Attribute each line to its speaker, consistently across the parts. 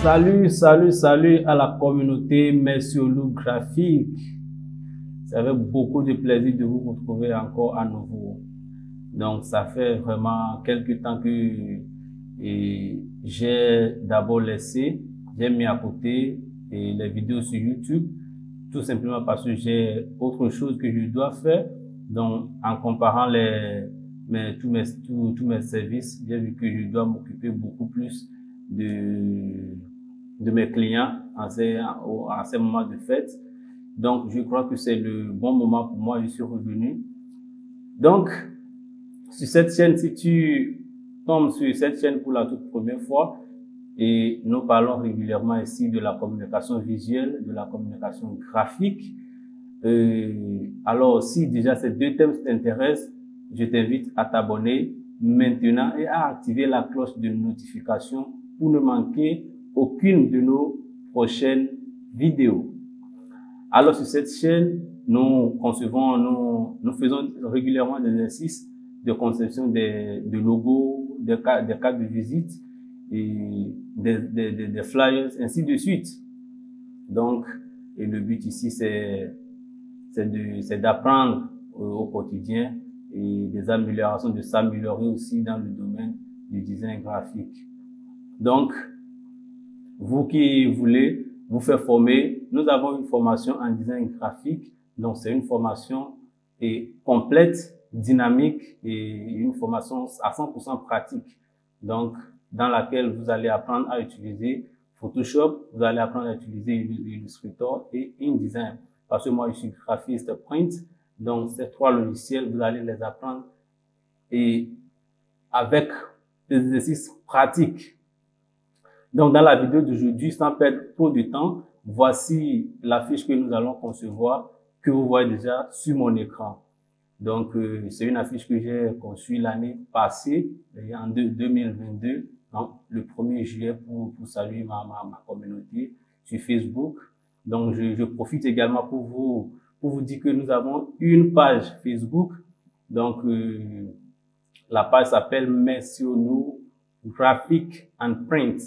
Speaker 1: Salut à la communauté Messiolou Graphique. C'est avec beaucoup de plaisir de vous retrouver encore à nouveau. Donc, ça fait vraiment quelques temps que j'ai d'abord j'ai mis à côté les vidéos sur YouTube, tout simplement parce que j'ai autre chose que je dois faire. Donc, en comparant tous mes services, j'ai vu que je dois m'occuper beaucoup plus de mes clients à ces moments de fête. Donc, je crois que c'est le bon moment pour moi. Je suis revenu. Donc, sur cette chaîne, si tu tombes sur cette chaîne pour la toute première fois, et nous parlons régulièrement ici de la communication visuelle, de la communication graphique. Alors, si déjà ces deux thèmes t'intéressent, je t'invite à t'abonner maintenant et à activer la cloche de notification pour ne manquer aucune de nos prochaines vidéos. Alors, sur cette chaîne, nous faisons régulièrement des exercices de conception de logos, des cartes de visite et des flyers, ainsi de suite. Donc, et le but ici, c'est d'apprendre au quotidien et des améliorations, de s'améliorer aussi dans le domaine du design graphique. Donc, vous qui voulez vous faire former, nous avons une formation en design graphique. Donc, c'est une formation complète, dynamique et une formation à 100% pratique. Donc, dans laquelle vous allez apprendre à utiliser Photoshop, vous allez apprendre à utiliser Illustrator et InDesign. Parce que moi, je suis graphiste print. Donc, ces trois logiciels, vous allez les apprendre et avec des exercices pratiques. Donc, dans la vidéo d'aujourd'hui, sans perdre trop de temps, voici la fiche que nous allons concevoir, que vous voyez déjà sur mon écran. Donc, c'est une affiche que j'ai conçue l'année passée, en 2022, donc, le 1er juillet pour saluer ma communauté sur Facebook. Donc, je profite également pour vous dire que nous avons une page Facebook. Donc, la page s'appelle Messiolou Graphic and Print.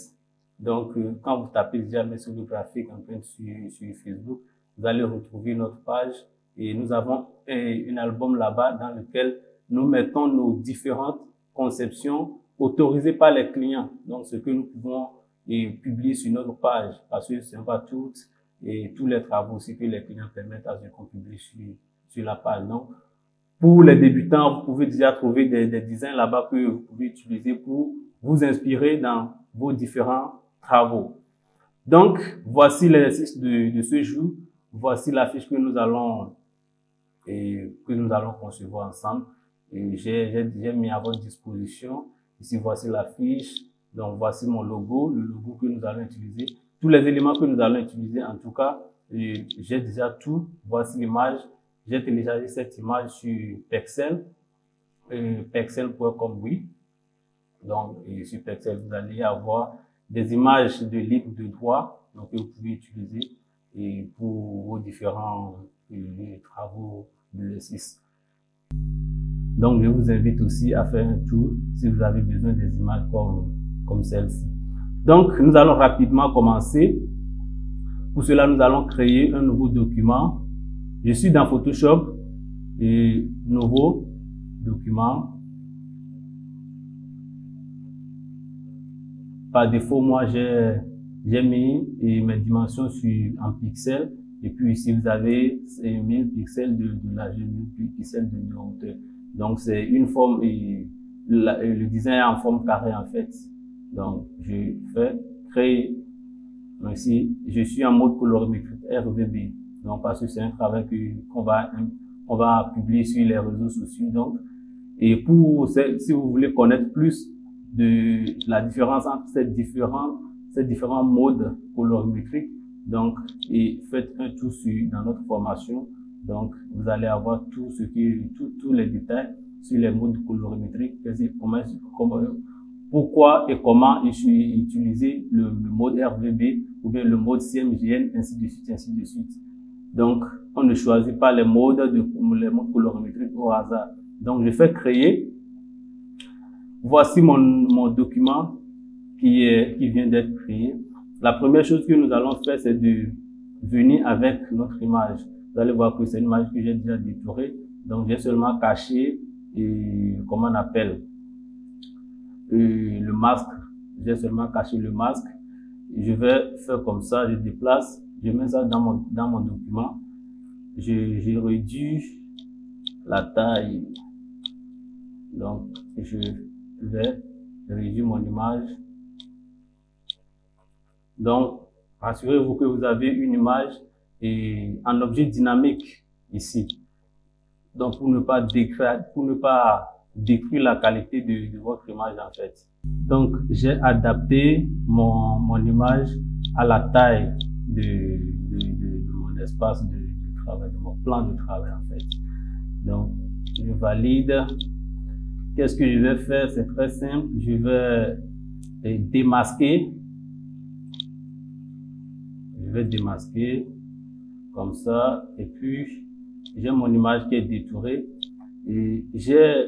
Speaker 1: Donc, quand vous tapez déjà Messiolou Graphic and Print sur Facebook, vous allez retrouver notre page. Et nous avons un album là-bas dans lequel nous mettons nos différentes conceptions autorisées par les clients. Donc, ce que nous pouvons publier sur notre page, parce que ce n'est pas toutes et tous les travaux aussi que les clients permettent à ce qu'on publie sur la page. Donc, pour les débutants, vous pouvez déjà trouver des designs là-bas que vous pouvez utiliser pour vous inspirer dans vos différents travaux. Donc, voici l'exercice de ce jour. Voici la fiche que nous allons concevoir ensemble. Et j'ai mis à votre disposition. Ici, voici la fiche. Donc, voici mon logo, le logo que nous allons utiliser. Tous les éléments que nous allons utiliser, en tout cas, j'ai déjà tout. Voici l'image. J'ai téléchargé cette image sur Pexel, pexel.com, oui. Donc, sur Pexel, vous allez avoir des images de libre de droit, donc que vous pouvez utiliser pour vos différents travaux d'exercice. Donc, je vous invite aussi à faire un tour si vous avez besoin des images comme celle-ci. Donc, nous allons rapidement commencer. Pour cela, nous allons créer un nouveau document. Je suis dans Photoshop et nouveau document. Par défaut, moi, j'ai mis mes dimensions en pixels. Et puis ici, vous avez 1000 pixels de largeur, 1000 pixels de hauteur. Donc, c'est une forme, et le design est en forme carrée, en fait. Donc, je fais créer. Donc, ici, je suis en mode colorimétrique RVB. Donc, parce que c'est un travail qu'on va publier sur les réseaux sociaux. Donc, et si vous voulez connaître plus de la différence entre ces différents modes colorimétriques, donc, et faites un tour dans notre formation. Donc, vous allez avoir tous les détails sur les modes colorimétriques, pourquoi et comment utiliser le mode RVB ou bien le mode CMYK, ainsi de suite, ainsi de suite. Donc, on ne choisit pas les modes colorimétriques au hasard. Donc, je fais créer. Voici mon document qui vient d'être créé. la première chose que nous allons faire, c'est de venir avec notre image. Vous allez voir que c'est une image que j'ai déjà détourée. Donc, j'ai seulement caché, comment on appelle, le masque. J'ai seulement caché le masque. Je vais faire comme ça, je déplace, je mets ça dans mon document. Je réduis la taille. Donc, je vais réduire mon image. Donc, assurez-vous que vous avez une image et un objet dynamique ici. Donc, pour ne pas détruire la qualité de votre image en fait. Donc, j'ai adapté mon image à la taille de mon espace de travail, de mon plan de travail en fait. Donc, je valide. Qu'est-ce que je vais faire? C'est très simple. Je vais démasquer. Je vais démasquer comme ça. Et puis, j'ai mon image qui est détourée. Et j'ai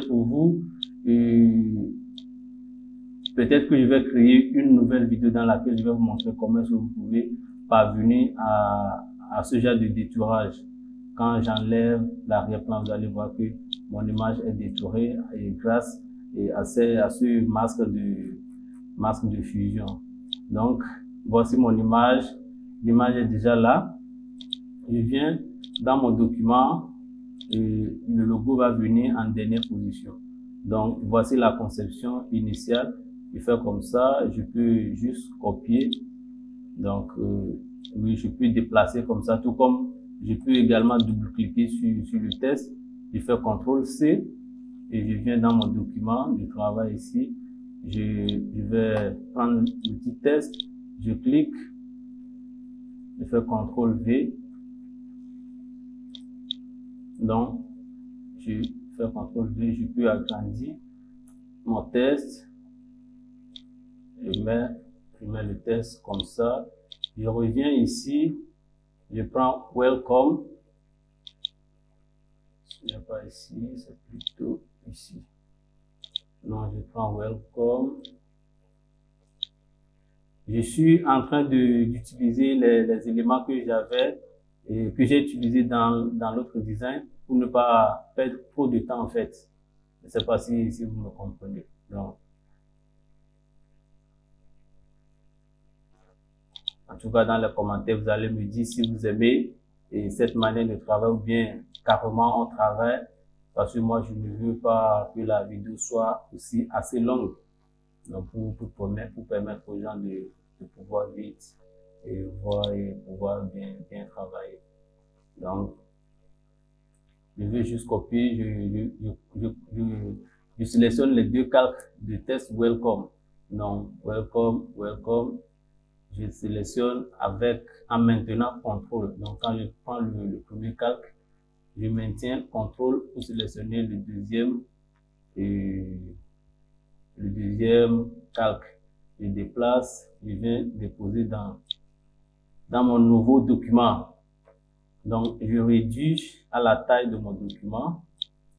Speaker 1: pour vous, peut-être que je vais créer une nouvelle vidéo dans laquelle je vais vous montrer comment est-ce que vous pouvez parvenir à ce genre de détourage. Quand j'enlève l'arrière-plan, vous allez voir que mon image est détourée et grâce à ce masque de fusion. Donc, voici mon image. L'image est déjà là. Je viens dans mon document et le logo va venir en dernière position. Donc, voici la conception initiale. Je fais comme ça. Je peux juste copier. Donc, oui, je peux déplacer comme ça, tout comme je peux également double-cliquer sur le test. Je fais CTRL-C et je viens dans mon document de travail ici. Je vais prendre le petit test. Je clique. Je fais CTRL-V. Donc, je fais CTRL-V. Je peux agrandir mon test. Je mets le test comme ça. Je reviens ici. Je prends Welcome. Ce n'est pas ici, c'est plutôt ici. Non, je prends Welcome. Je suis en train d'utiliser les éléments que j'avais et que j'ai utilisés dans l'autre design pour ne pas perdre trop de temps en fait. Je ne sais pas si vous me comprenez. Donc, en tout cas, dans les commentaires, vous allez me dire si vous aimez cette manière de travail ou bien carrément on travaille, parce que moi, je ne veux pas que la vidéo soit aussi assez longue. Donc, pour permettre aux gens de pouvoir vite et pouvoir bien travailler. Donc, je vais juste copier, je sélectionne les deux calques de test Welcome. Donc, Welcome. Je sélectionne en maintenant CTRL. Donc, quand je prends le premier calque, je maintiens CTRL pour sélectionner le deuxième calque. Je déplace, je viens déposer dans mon nouveau document. Donc, je réduis à la taille de mon document,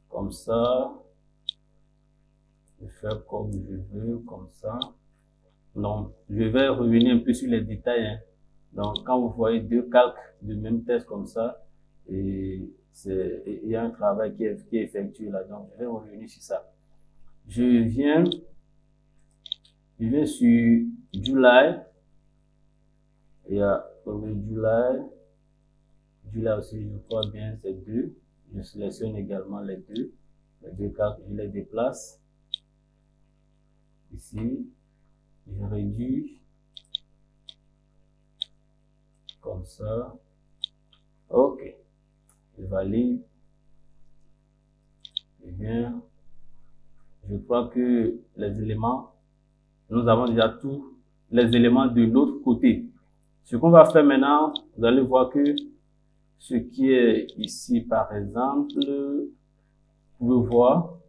Speaker 1: comme ça. Je fais comme je veux, comme ça. Donc, je vais revenir un peu sur les détails. Hein. Donc, quand vous voyez deux calques du même test comme ça, il y a un travail qui est effectué là. Donc, je vais revenir sur ça. Je viens sur July. Il y a July aussi, je crois bien, c'est deux. Je sélectionne également les deux calques, je les déplace. Ici. Je réduis comme ça. Ok. Je valide. Eh bien, je crois que les éléments, nous avons déjà tous les éléments de l'autre côté. Ce qu'on va faire maintenant, vous allez voir que ce qui est ici, par exemple, vous pouvez voir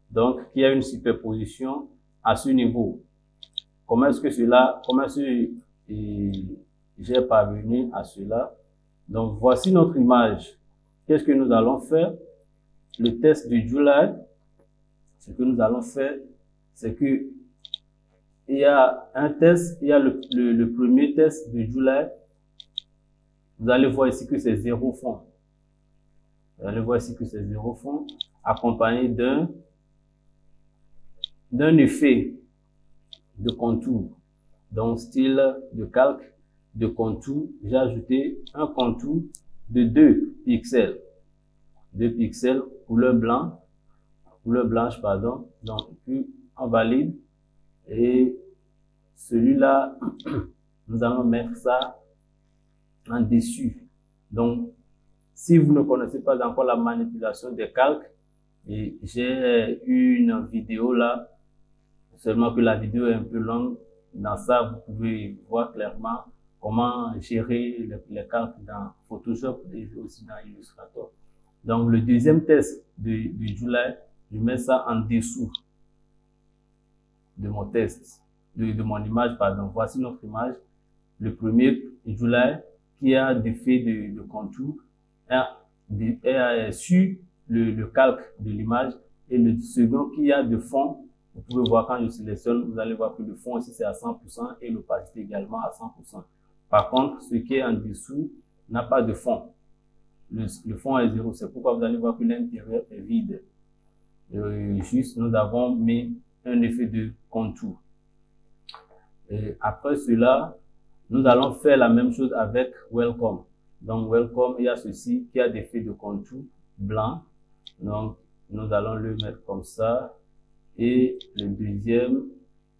Speaker 1: donc qu'il y a une superposition à ce niveau. Comment est-ce que j'ai parvenu à cela? Donc, voici notre image. Qu'est-ce que nous allons faire? Le test de July, ce que nous allons faire, c'est que il y a un test, il y a le premier test de July. Vous allez voir ici que c'est 0 fond. Vous allez voir ici que c'est 0 fond, accompagné d'un effet de contour. Donc, style de calque, de contour. J'ai ajouté un contour de 2 pixels. 2 pixels, couleur blanche, pardon. Donc, puis on valide. Et celui-là, nous allons mettre ça en dessus. Donc, si vous ne connaissez pas encore la manipulation des calques, j'ai une vidéo là, seulement que la vidéo est un peu longue. Dans ça, vous pouvez voir clairement comment gérer les calques dans Photoshop et aussi dans Illustrator. Donc, le deuxième test de July, je mets ça en dessous de mon test, de mon image, pardon. Voici notre image. Le premier, July, qui a des faits de contour, est sur le calque de l'image, et le second qui a de fond. Vous pouvez voir quand je sélectionne, vous allez voir que le fond ici c'est à 100% et l'opacité également à 100%. Par contre, ce qui est en dessous n'a pas de fond. Le fond est 0, c'est pourquoi vous allez voir que l'intérieur est vide. Juste, nous avons mis un effet de contour. Et après cela, nous allons faire la même chose avec Welcome. Donc, Welcome, il y a ceci qui a des effets de contour blanc. Donc, nous allons le mettre comme ça. Et le deuxième,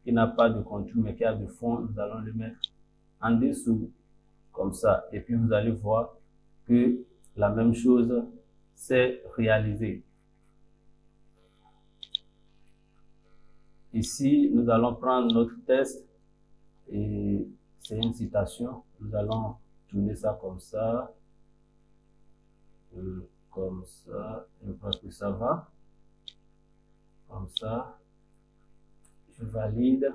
Speaker 1: qui n'a pas de contour, mais qui a de fond, nous allons le mettre en dessous, comme ça. Et puis, vous allez voir que la même chose s'est réalisée. Ici, nous allons prendre notre test et c'est une citation. Nous allons tourner ça comme ça. Comme ça. Je crois que ça va. Comme ça. Je valide.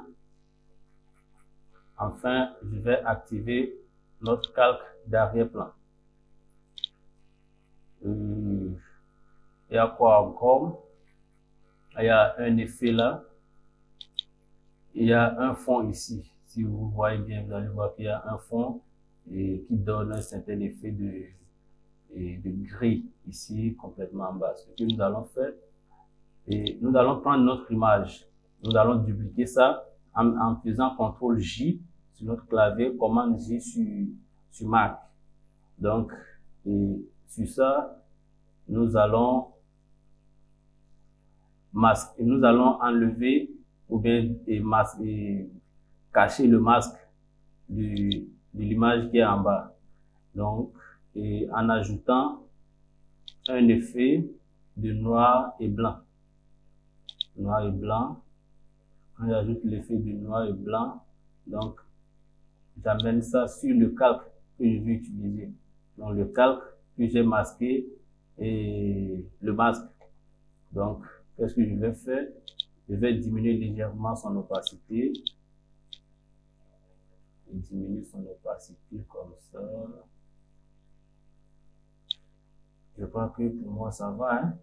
Speaker 1: Enfin, je vais activer notre calque d'arrière-plan. Il y a quoi encore? Il y a un effet là. Il y a un fond ici. Si vous voyez bien, vous allez voir qu'il y a un fond qui donne un certain effet de gris ici, complètement en bas. Ce que nous allons faire, et nous allons prendre notre image. Nous allons dupliquer ça en faisant CTRL J sur notre clavier, commande J sur Mac. Donc, sur ça, nous allons masquer, nous allons enlever ou bien cacher le masque de l'image qui est en bas. Donc, en ajoutant un effet de noir et blanc. Noir et blanc. Quand j'ajoute l'effet de noir et blanc, donc j'amène ça sur le calque que je vais utiliser. Donc le calque que j'ai masqué et le masque. Donc, qu'est-ce que je vais faire? Je vais diminuer légèrement son opacité. Je diminue son opacité comme ça. Je crois que pour moi ça va. Hein?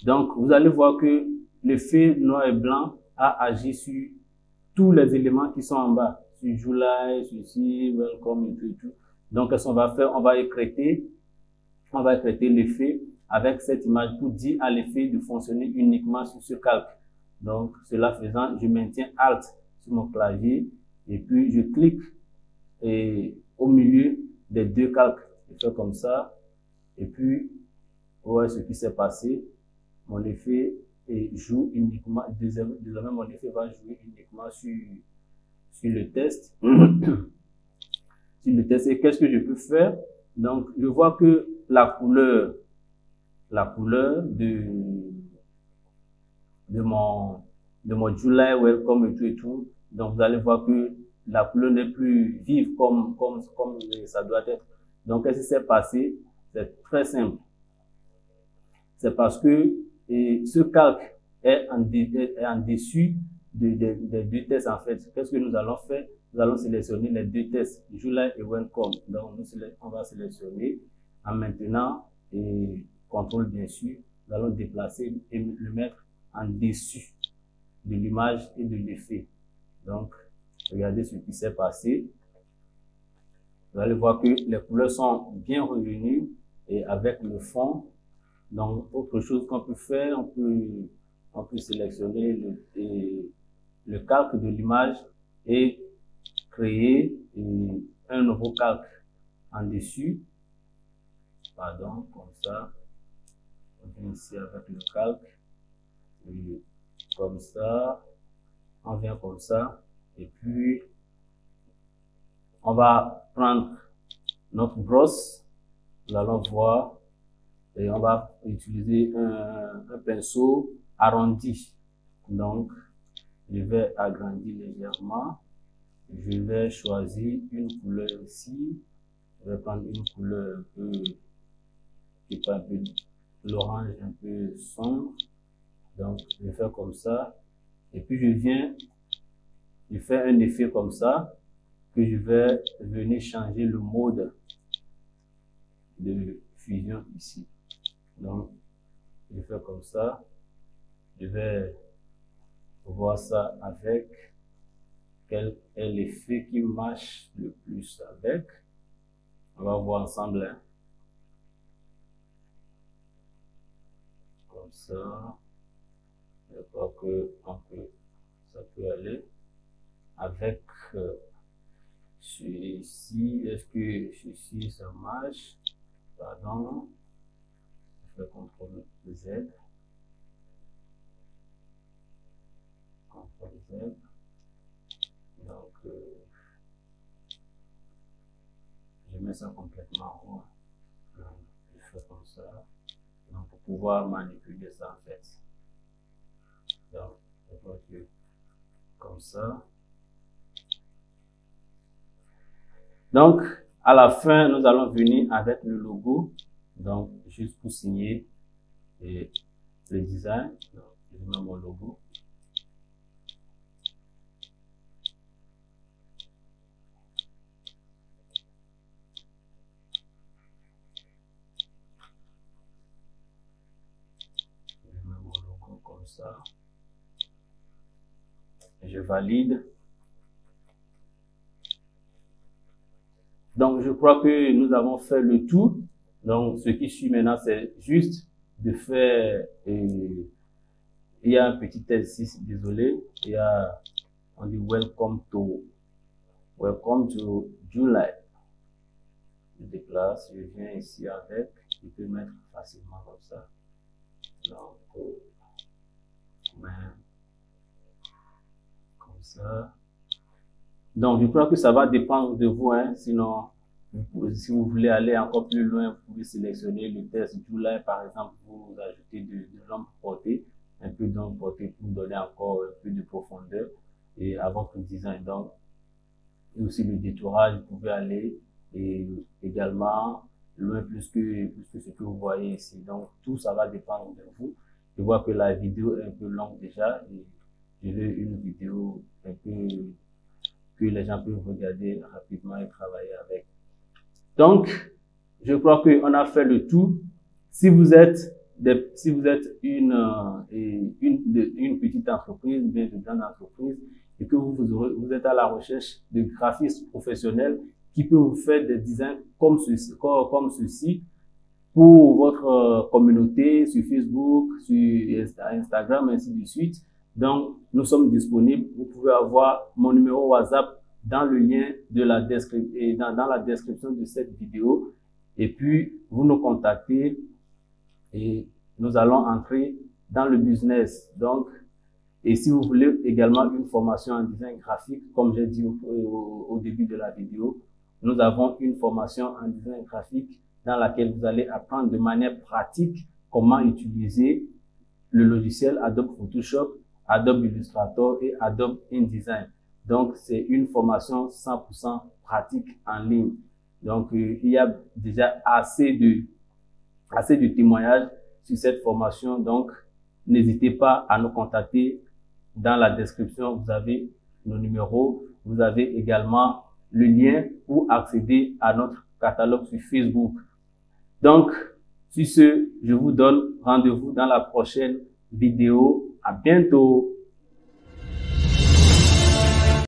Speaker 1: Donc, vous allez voir que l'effet noir et blanc a agi sur tous les éléments qui sont en bas. Sur July, sur ici, Welcome et tout et tout. Donc, qu'est-ce qu'on va faire? On va écréter l'effet avec cette image pour dire à l'effet de fonctionner uniquement sur ce calque. Donc, cela faisant, je maintiens Alt sur mon clavier et puis je clique au milieu des deux calques. Je fais comme ça et puis, ouais, ce qui s'est passé, mon effet joue uniquement, désormais mon effet va jouer uniquement sur le test. Sur le test, et qu'est-ce que je peux faire? Donc, je vois que la couleur de mon July Welcome et tout. Donc, vous allez voir que la couleur n'est plus vive comme ça doit être. Donc, qu'est-ce qui s'est passé? C'est très simple. C'est parce que ce calque est en dessus des deux tests en fait. Qu'est-ce que nous allons faire? Nous allons sélectionner les deux tests, July et Welcome. Donc, on va sélectionner en maintenant et contrôle bien sûr. Nous allons déplacer et le mettre en dessus de l'image et de l'effet. Donc, regardez ce qui s'est passé. Vous allez voir que les couleurs sont bien revenues et avec le fond. Donc, autre chose qu'on peut faire, on peut sélectionner le calque de l'image et créer un nouveau calque en dessus. Pardon, comme ça. On vient ici avec le calque. Et comme ça. On vient comme ça. Et puis, on va prendre notre brosse. Nous allons voir. Et on va utiliser un pinceau arrondi. Donc, je vais agrandir légèrement. Je vais choisir une couleur ici. Je vais prendre une couleur un peu, qui est un peu l'orange un peu sombre. Donc, je vais faire comme ça. Et puis, je fais un effet comme ça, que je vais venir changer le mode de fusion ici. Donc, je fais comme ça. Je vais voir ça avec quel est l'effet qui marche le plus avec. On va voir ensemble. Hein. Comme ça. Je crois que ça peut aller. Avec celui-ci, est-ce que ceci ça marche? Pardon. Je fais CTRL Z. CTRL Z. Donc, je mets ça complètement en haut. Je fais comme ça. Donc, pour pouvoir manipuler ça en fait. Donc, je vois que comme ça. Donc, à la fin, nous allons venir avec le logo. Donc, juste pour signer et le design. Donc, je mets mon logo. Je mets mon logo comme ça. Je valide. Donc, je crois que nous avons fait le tout. Donc, ce qui suit maintenant, c'est juste de faire, il y a un petit test ici, désolé, il y a, on dit welcome to July. Je déplace, je viens ici avec, je peux mettre facilement comme ça. Donc, comme ça. Donc, je crois que ça va dépendre de vous, hein. Sinon, si vous voulez aller encore plus loin, vous pouvez sélectionner le test July, par exemple, vous ajoutez de l'ombre portée, un peu d'ombre portée pour donner encore un peu de profondeur et à votre design. Donc, et aussi le détourage, vous pouvez aller et également loin plus que ce que vous voyez ici. Donc, tout ça va dépendre de vous. Je vois que la vidéo est un peu longue déjà et je veux une vidéo un peu que les gens peuvent regarder rapidement et travailler avec. Donc, je crois qu'on a fait le tout. Si vous êtes une petite entreprise, bien de grande entreprise, et que vous êtes à la recherche de graphistes professionnels qui peuvent vous faire des designs comme ceci pour votre communauté sur Facebook, sur Instagram, ainsi de suite. Donc, nous sommes disponibles. Vous pouvez avoir mon numéro WhatsApp dans le lien de la description et dans la description de cette vidéo. Et puis, vous nous contactez et nous allons entrer dans le business. Donc, et si vous voulez également une formation en design graphique, comme j'ai dit au début de la vidéo, nous avons une formation en design graphique dans laquelle vous allez apprendre de manière pratique comment utiliser le logiciel Adobe Photoshop, Adobe Illustrator et Adobe InDesign. Donc, c'est une formation 100% pratique en ligne. Donc, il y a déjà assez de témoignages sur cette formation. Donc, n'hésitez pas à nous contacter. Dans la description, vous avez nos numéros. Vous avez également le lien pour accéder à notre catalogue sur Facebook. Donc, sur ce, je vous donne rendez-vous dans la prochaine vidéo. À bientôt.